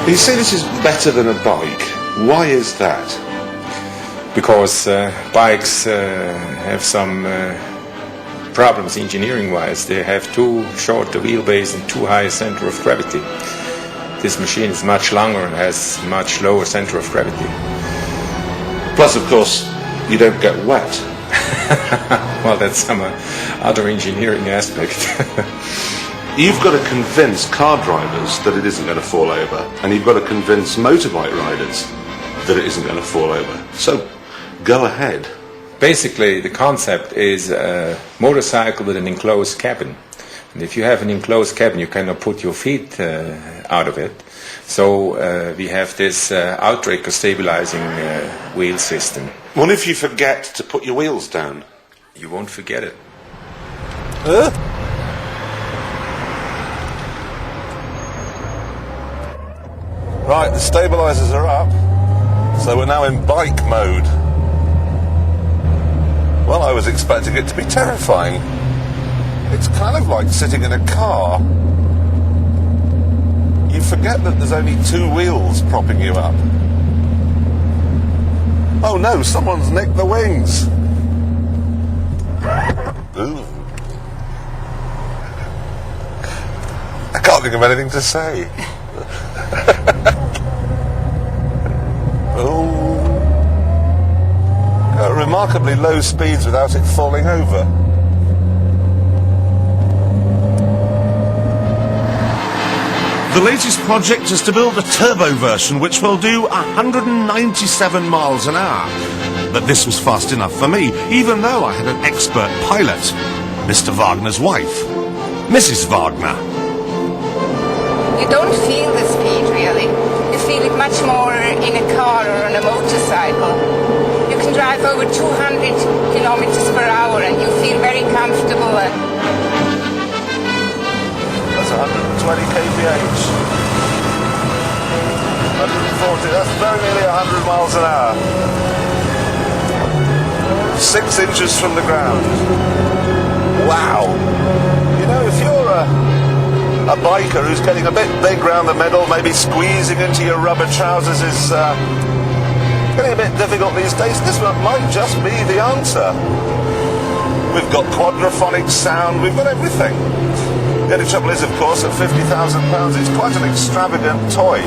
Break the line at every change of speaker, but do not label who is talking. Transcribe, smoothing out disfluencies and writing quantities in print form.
You say this is better than a bike. Why is that?
Because bikes have some problems engineering-wise. They have too short a wheelbase and too high a center of gravity. This machine is much longer and has much lower center of gravity.
Plus, of course, you don't get wet.
Well, that's some other engineering aspect.
You've got to convince car drivers that it isn't going to fall over, and you've got to convince motorbike riders that it isn't going to fall over. So, go ahead.
Basically, the concept is a motorcycle with an enclosed cabin. And if you have an enclosed cabin, you cannot put your feet out of it. So we have this outrigger stabilizing wheel system.
What if you forget to put your wheels down?
You won't forget it.
Right, the stabilizers are up, so we're now in bike mode. Well, I was expecting it to be terrifying. It's kind of like sitting in a car. You forget that there's only two wheels propping you up. Oh no, someone's nicked the wings. Ooh. I can't think of anything to say. At remarkably low speeds without it falling over.
The latest project is to build a turbo version which will do 197 miles an hour. But this was fast enough for me, even though I had an expert pilot, Mr. Wagner's wife, Mrs. Wagner.
You don't feel the speed, really. You feel it much more in a car or on a motorcycle. You can drive over 200 kilometers per hour and you feel very comfortable.
That's 120 kph. 140, that's very nearly 100 miles an hour. 6 inches from the ground. Wow. You know, if you're a biker who's getting a bit big round the middle, maybe squeezing into your rubber trousers is getting a bit difficult these days, this might just be the answer. We've got quadraphonic sound, we've got everything. The only trouble is, of course, at £50,000 it's quite an extravagant toy.